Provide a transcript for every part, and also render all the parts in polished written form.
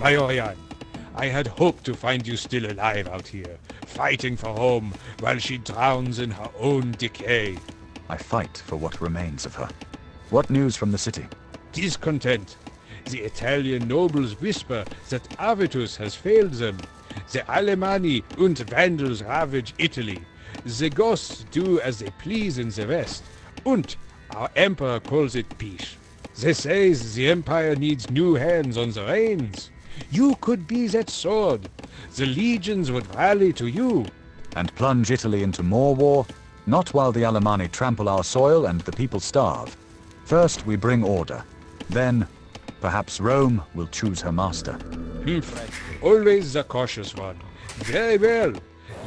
Majorian, I had hoped to find you still alive out here, fighting for home while she drowns in her own decay. I fight for what remains of her. What news from the city? Discontent. The Italian nobles whisper that Avitus has failed them. The Alemanni and Vandals ravage Italy. The Goths do as they please in the west. And our emperor calls it peace. They say the empire needs new hands on the reins. You could be that sword. The legions would rally to you. And plunge Italy into more war? Not while the Alemanni trample our soil and the people starve. First we bring order. Then, perhaps Rome will choose her master. Always the cautious one. Very well.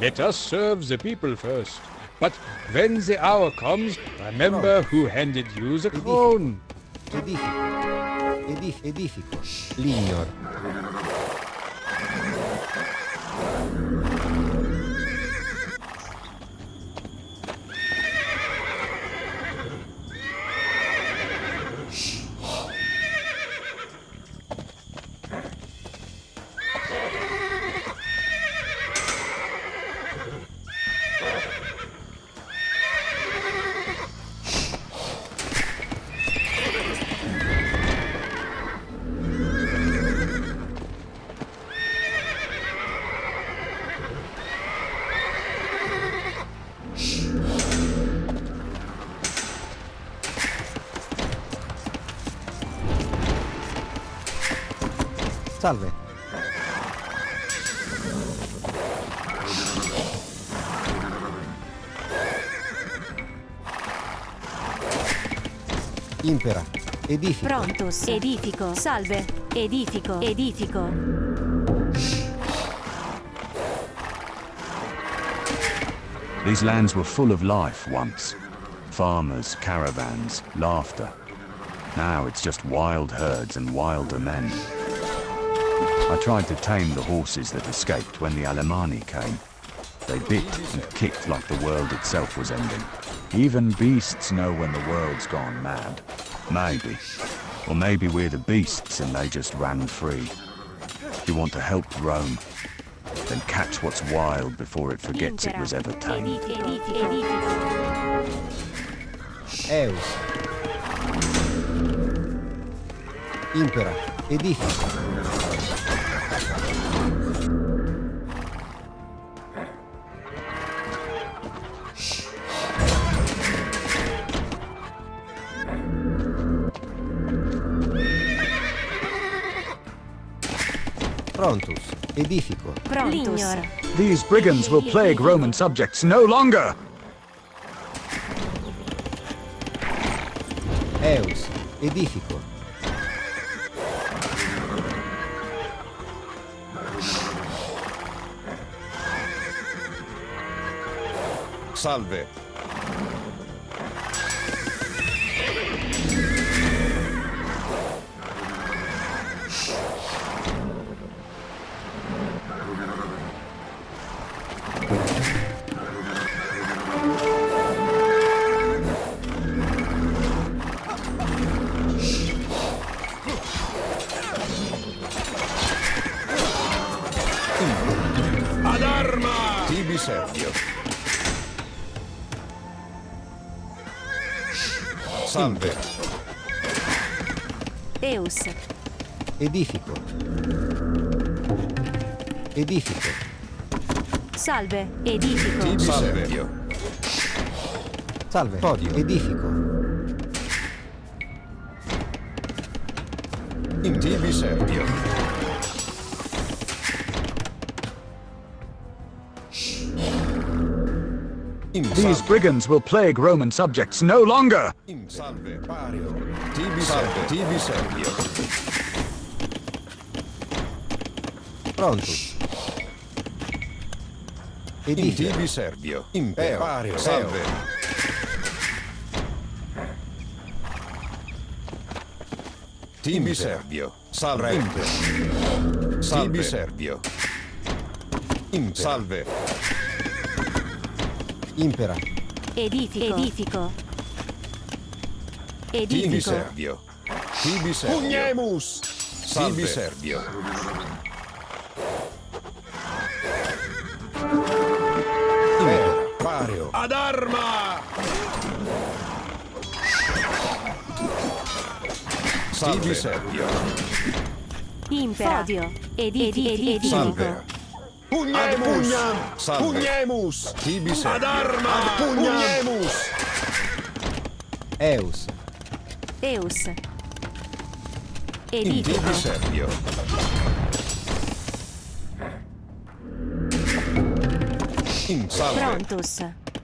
Let us serve the people first. But when the hour comes, remember who handed you the crown. Edifico. L'ignor. Salve. Impera. Edifico. Prontus. Edifico. Salve. Edifico. Edifico. These lands were full of life once. Farmers, caravans, laughter. Now it's just wild herds and wilder men. I tried to tame the horses that escaped when the Alemanni came. They bit and kicked like the world itself was ending. Even beasts know when the world's gone mad. Maybe. Or maybe we're the beasts and they just ran free. If you want to help Rome, then catch what's wild before it forgets it was ever tame. Eus. Impera. Edifico. Prontus. Edifico. Prontus. These brigands will plague Roman subjects no longer! Eus. Edifico. Salve. Ad arma! Tibi Servio. Salve. Eus. Edifico. Edifico. Salve. Edifico. Tibi Servio. Salve. Podio. Edifico. In Tibi Servio. These brigands will plague Roman subjects no longer! In salve. Pario. Tibi Servio. Tibi Servio. Prontus. In Edifico. Tibi Servio. Impero. Pario. Salve. Tibi Servio. Salve. Tibi Servio. Salve. Impera. Edifico. Edifico. Tibi Edifico. Servio. Tibi Servio. Pugnemus! Tibi Serbio. Impera. Pareo. Ad arma! Tibi Serbio. Impera. Odio. Edifico. Salve. Pugnemus! Pugnemus! Tibi Serbio. Ad arma! Pugnemus! Eus. Eus. Tibi Edifico. Serbio. Salve. Prontus.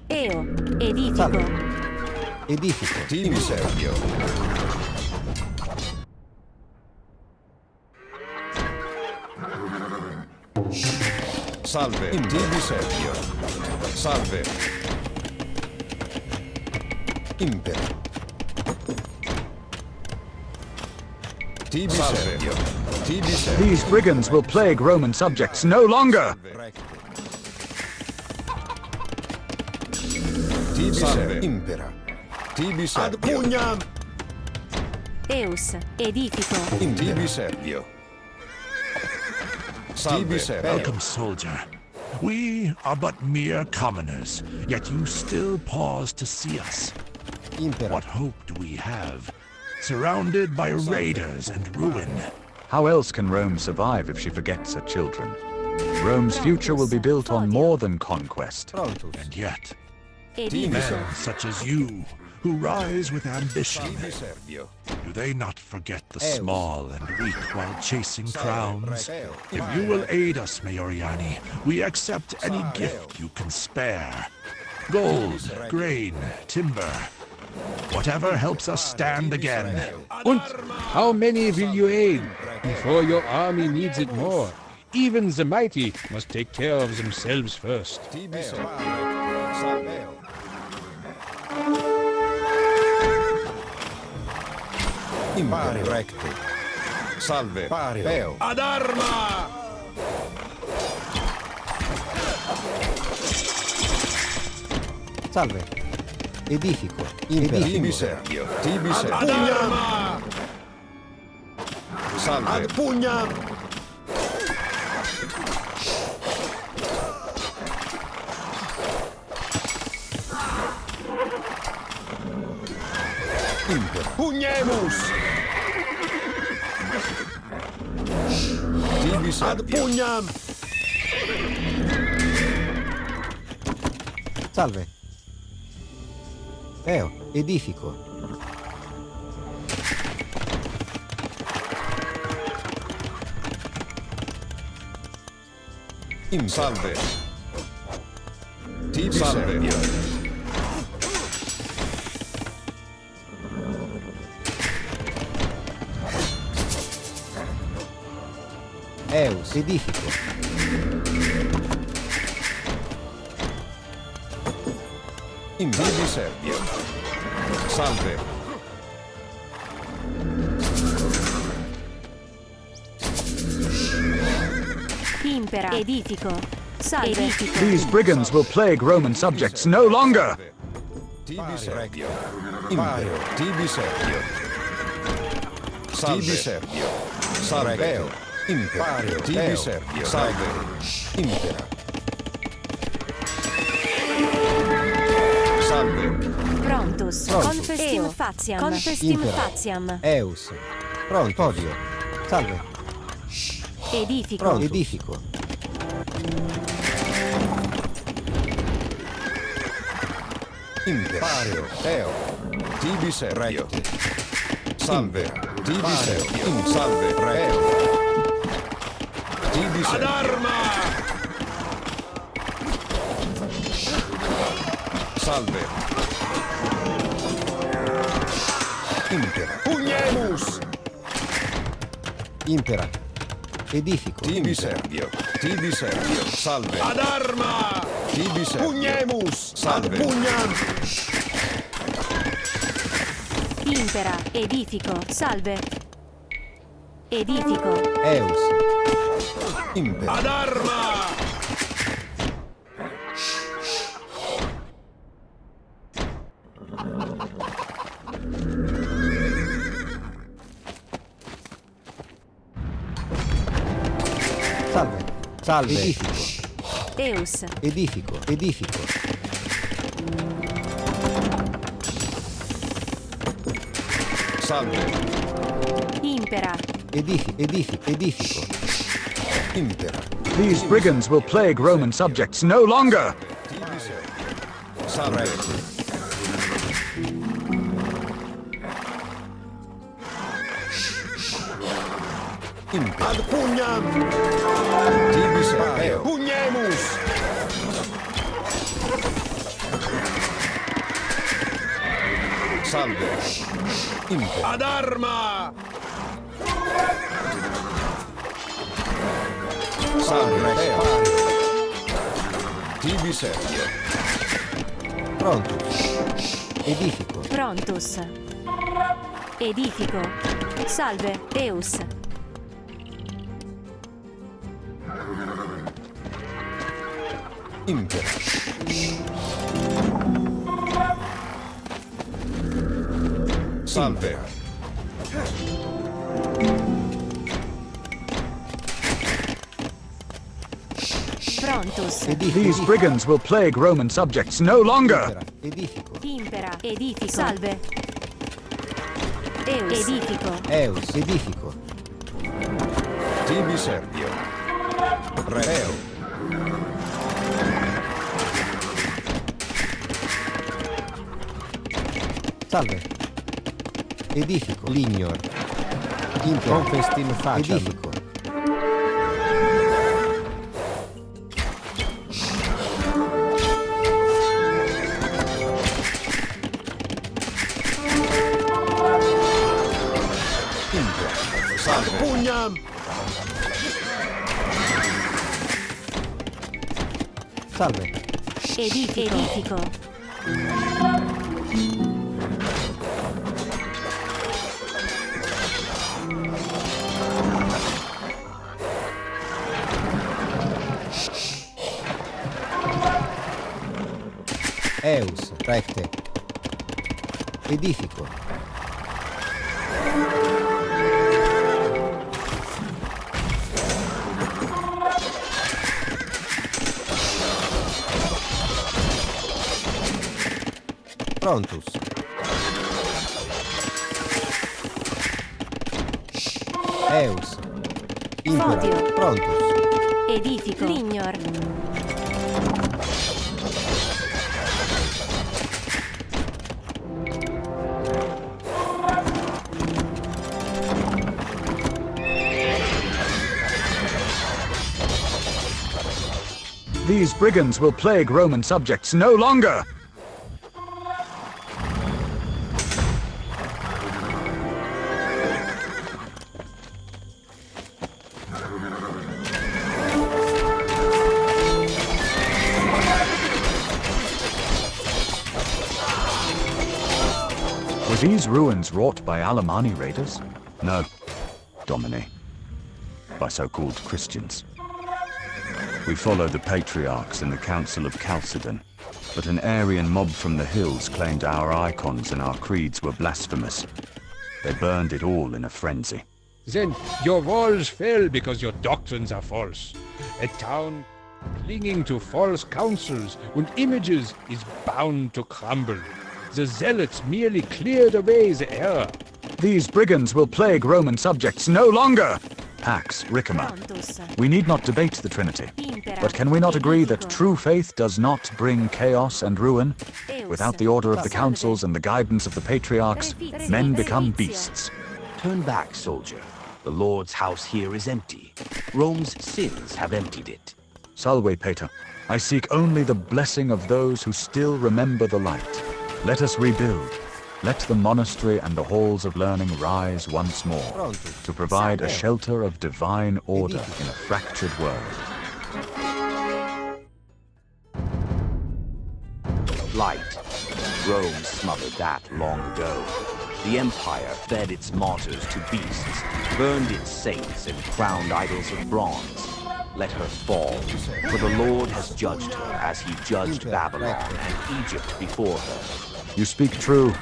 Eo. Edifico. Salve. Edifico. Tibi Serbio. Salve. Tibi Serbio. Salve. Impera. Tibi Serbio. Tibi Serbio. These brigands will plague Roman subjects no longer! Tibi Serbio. Impera. Tibi Serbio. Ad pugnam. Eus. Edifico. Tibi Serbio. Tibi Serbio. Welcome, soldier. We are but mere commoners, yet you still pause to see us. Impera. What hope do we have? Surrounded by raiders and ruin. How else can Rome survive if she forgets her children? Rome's future will be built on more than conquest. Prontus. And yet, Edifico. men such as you, who rise with ambition, Tibi Serbio. do they not forget the Eus. small and weak while chasing crowns? If you will aid us, Majoriani, we accept any gift you can spare. Gold, grain, timber, whatever helps us stand again. Und how many will you aid before your army needs it more? Even the mighty must take care of themselves first. Tibi Serbio. Salve. Impare recte. Salve. Pareo. Ad arma! Salve. Edifico. Tibi Edifico. Serbio. Tibi Serbio. Ad arma! Salve. Ad pugnam! Impera. Pugnemus! Tibi Serbio. Ad pugnam! Salve. Eo. Edifico. Salve. Tibi Serbio. Eus. Edifico. Tibi Serbio. Salve. Impera. Edifico. Salve. Edifico. These brigands will plague Roman subjects no longer! Tibi Serbio. Pareo. Tibi Serbio. Tibi Serbio. Salve. Impera. Tibi Serbio. Salve. Impera. Salve. Prontus. Confestim Eo. faciam. Impera. Confestim faciam. Eus. Pronto. Podio. Salve. Edifico. Pronto. Edifico. Impera. Pareo. Eo. Tibi Serbio. Salve. Tibi Serbio. Salve. Eo. Tibi Serbio. Ad arma! Salve. Impera. Pugnemus! Impera. Edifico. Tibi Serbio. Tibi Serbio. Salve. Ad arma! Tibi Serbio. Pugnemus! Salve. Pugnam! Impera. Edifico. Salve. Edifico. Eus. Impera. Ad arma! Salve. Edifico. Eus. Edifico. Edifico. Salve. Impera. Edifico. Impera. These brigands will plague Roman subjects no longer! Salve. Impera. Ad pugnam! Tibi serveo. Pugnemus! Salve. Impera. Ad arma! Salve. Tibi servio. Pronto. Edifico. Prontus. Edifico. Salve. Eus. Impera. Salve. Prontus. These brigands will plague Roman subjects no longer! Edifico. Impera. Edifico. Salve. Eus. Edifico. Eus. Edifico. Tibi servio. Reo. Salve. Edifico. Lignor. Impera. Confestim faciam. Edifico. Salve. Pugnam! Salve. Edifico. Eus. Recte. Edifico. Prontus. Eus. Impera. Fodio. Prontus. Edifico. Lignor. These brigands will plague Roman subjects no longer! Were these ruins wrought by Alemanni raiders? No, Domine. By so-called Christians. We follow the patriarchs in the Council of Chalcedon, but an Aryan mob from the hills claimed our icons and our creeds were blasphemous. They burned it all in a frenzy. Then your walls fell because your doctrines are false. A town clinging to false counsels and images is bound to crumble. The zealots merely cleared away the error. These brigands will plague Roman subjects no longer! Pax Ricama. Prontus. We need not debate the Trinity, Impera. but can we not agree that Edifico. true faith does not bring chaos and ruin? Eus. Without the order of the councils and the guidance of the patriarchs, men become beasts. Turn back, soldier. The Lord's house here is empty. Rome's sins have emptied it. Salve, Pater. I seek only the blessing of those who still remember the light. Let us rebuild. Let the monastery and the halls of learning rise once more to provide a shelter of divine order in a fractured world. Light. Rome smothered that long ago. The empire fed its martyrs to beasts, burned its saints and crowned idols of bronze. Let her fall, for the Lord has judged her as he judged Babylon and Egypt before her. You speak true,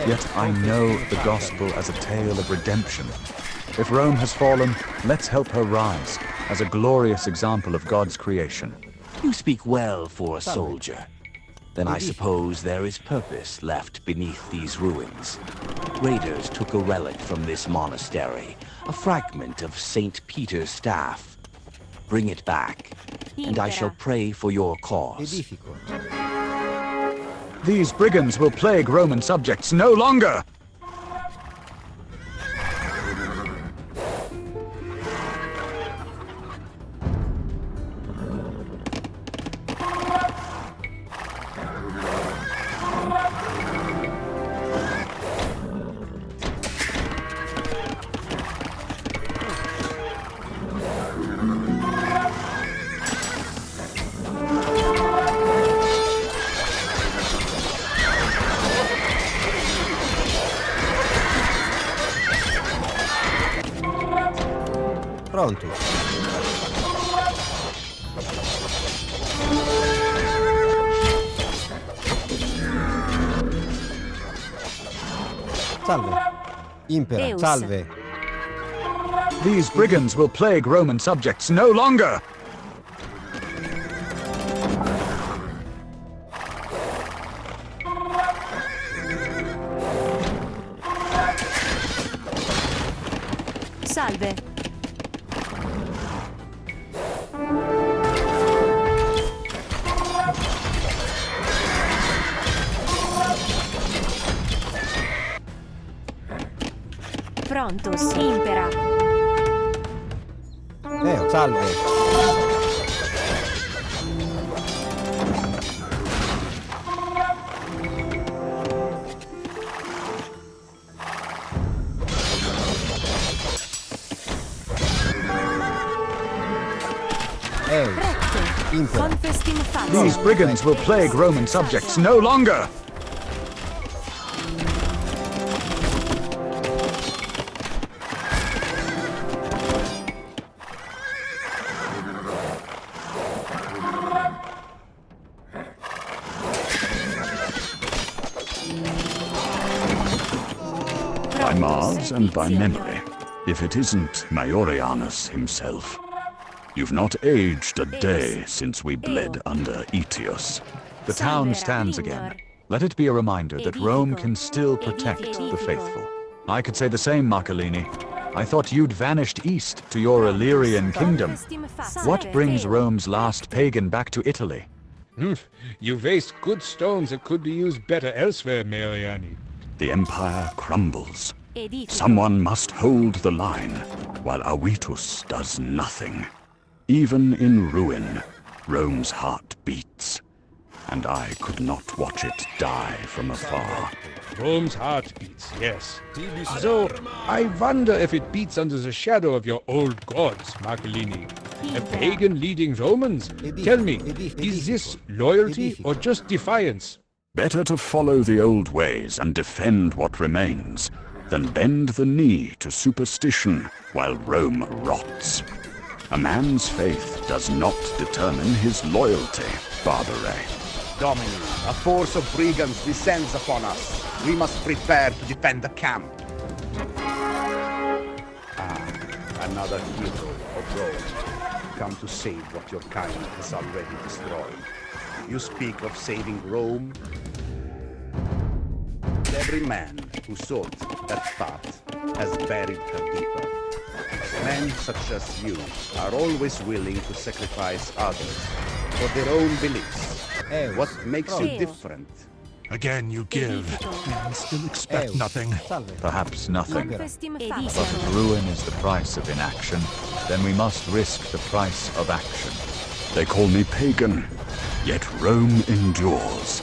yet I know the gospel as a tale of redemption. If Rome has fallen, let's help her rise. as a glorious example of God's creation. You speak well for a soldier. Then I suppose there is purpose left beneath these ruins. Raiders took a relic from this monastery, a fragment of St. Peter's staff. Bring it back, and I shall pray for your cause. Edifico. These brigands will plague Roman subjects no longer! Pronto. Salve. Impera, Eus. salve. These brigands will plague Roman subjects no longer! Salve. Prontus, impera. Salve. Impera. Confestim These facem. brigands will plague Roman subjects no longer! By Mars and by memory, if it isn't Majorianus himself. You've not aged a day since we bled under Aetius. The town stands again. Let it be a reminder that Rome can still protect the faithful. I could say the same, Marcolini. I thought you'd vanished east to your Illyrian kingdom. What brings Rome's last pagan back to Italy? You waste good stones that could be used better elsewhere, Majoriani. The empire crumbles. Someone must hold the line, while Aetius does nothing. Even in ruin, Rome's heart beats, and I could not watch it die from afar. Rome's heart beats, yes. So, I wonder if it beats under the shadow of your old gods, Marcolini. A pagan leading Romans? Tell me, is this loyalty or just defiance? Better to follow the old ways and defend what remains, than bend the knee to superstition while Rome rots. A man's faith does not determine his loyalty, Barbare. Domini, a force of brigands descends upon us. We must prepare to defend the camp. Another hero of Rome, come to save what your kind has already destroyed. You speak of saving Rome? Every man who sought that path has buried her deeper. Men such as you are always willing to sacrifice others for their own beliefs. What makes you different? Again you give, and still expect nothing. Perhaps nothing. Confestim But facem. if ruin is the price of inaction, then we must risk the price of action. They call me pagan, yet Rome endures.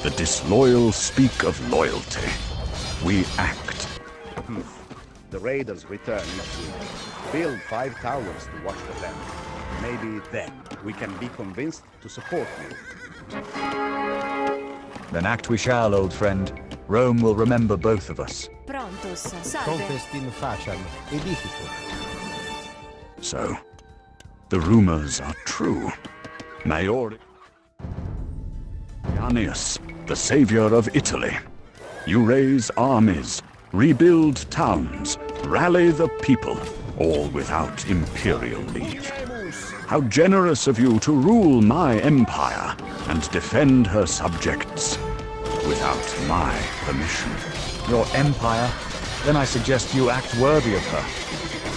The disloyal speak of loyalty. We act. The raiders return next week. Build 5 towers to watch for them. Maybe then we can be convinced to support you. Then act we shall, old friend. Rome will remember both of us. Prontus, salve. Confestim facem. Edifico. So, the rumors are true. Majorianus, the savior of Italy. You raise armies, rebuild towns, rally the people, all without imperial leave. How generous of you to rule my empire and defend her subjects without my permission. Your empire? Then I suggest you act worthy of her.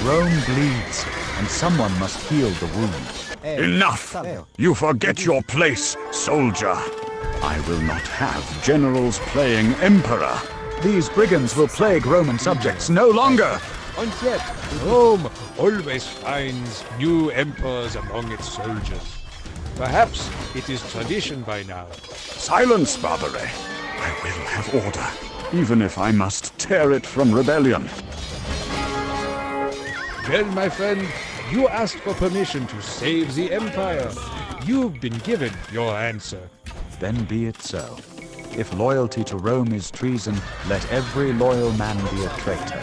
Rome bleeds, and someone must heal the wound. Enough! You forget your place, soldier. I will not have generals playing emperor. These brigands will plague Roman subjects no longer! And yet, Rome always finds new emperors among its soldiers. Perhaps it is tradition by now. Silence, Barbary. I will have order, even if I must tear it from rebellion. Well, my friend, you asked for permission to save the Empire. You've been given your answer. Then be it so. If loyalty to Rome is treason, let every loyal man be a traitor.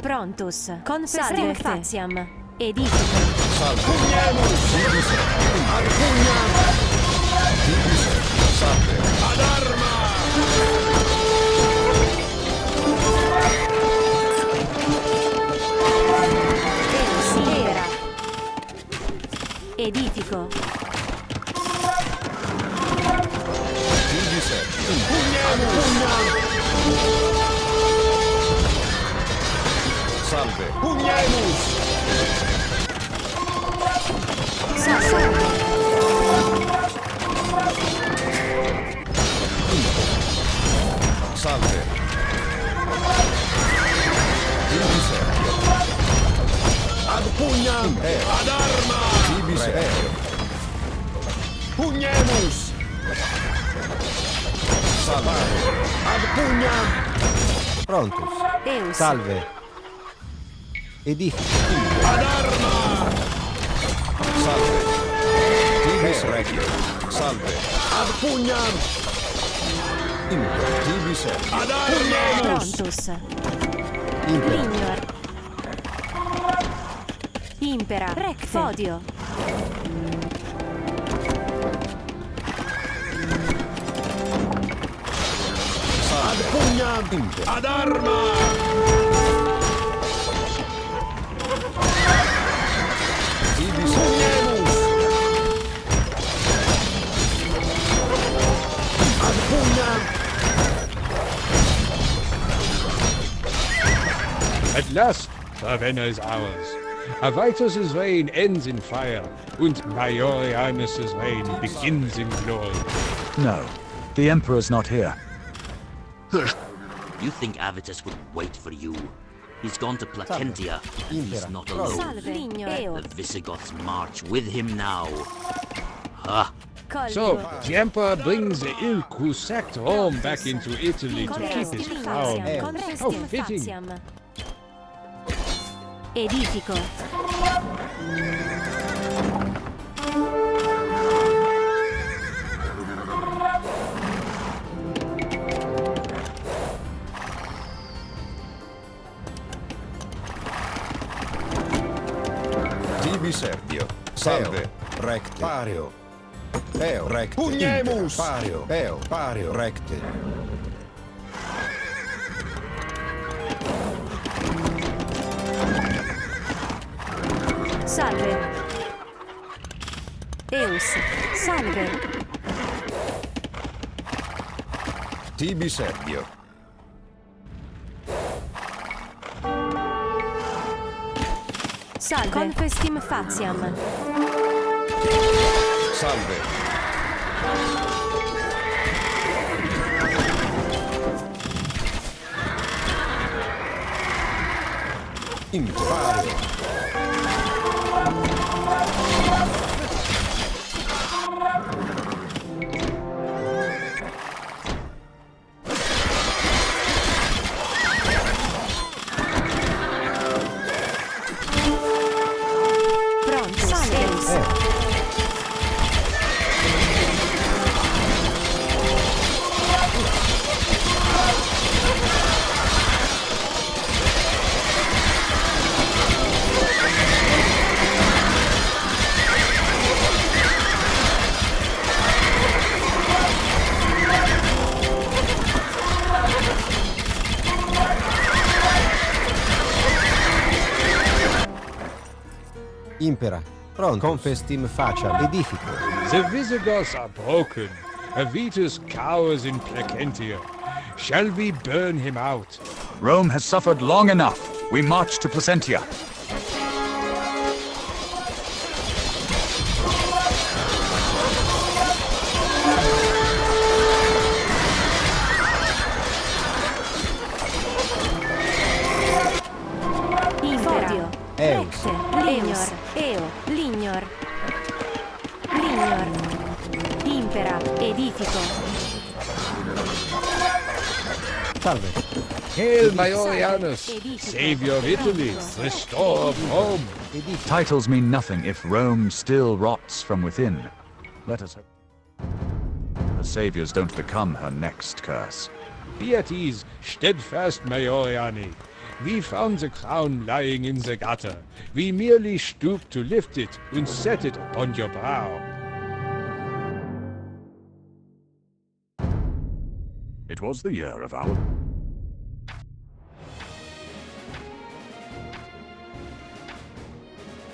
Prontus, salve faciam, edifico. Ad arma! Libera. Edifico. Salve! Pugnemus! Salve! Salve! Tibi serio! Ad pugnam! Ad arma! Tibi serio! Pugnemus! Salve! Ad pugnam! Prontus. Eus. Salve. Edifico. Ad arma! Salve! Tibi serio! Salve! Ad pugnam! Tibi serio! Ad arma! Prontus. Impera. Lignor. Impera. Recte. Fodio. Ad pugnam! Ad arma! Tibi serio! Ad pugnam! At last, Ravenna is ours. Avitus's reign ends in fire, and Majorianus' reign begins in glory. No, the Emperor's not here. You think Avitus would wait for you? He's gone to Placentia, and he's not alone. Salve. Lignor. Eo. The Visigoths march with him now. Ha! So, the Emperor brings the ilk who sacked Rome back into Italy to keep his crown. How fitting! Edifico. Tibi Serdio. Salve. Recte. Pareo. Peo. Recte. Pugnemus. Pareo. Peo. Pareo. Recte. Salve. Eus. Salve. Tibi Serdio. Salve. Confestim faciam. Salve. Impareo. Pronto. Salve. Impera. Pronto. Confestim faciam. Edifico. The Visigoths are broken. Avitus cowers in Placentia. Shall we burn him out? Rome has suffered long enough. We march to Placentia. Fodio. Eus. Lignor. Eo. Lignor. Lignor. Impera. Edifico. Salve. Hail Majorianus, savior of Italy, restorer of Rome. Titles mean nothing if Rome still rots from within. Let us hope the saviors don't become her next curse. Be at ease, steadfast Majoriani. We found the crown lying in the gutter. We merely stooped to lift it and set it upon your brow. It was the year of our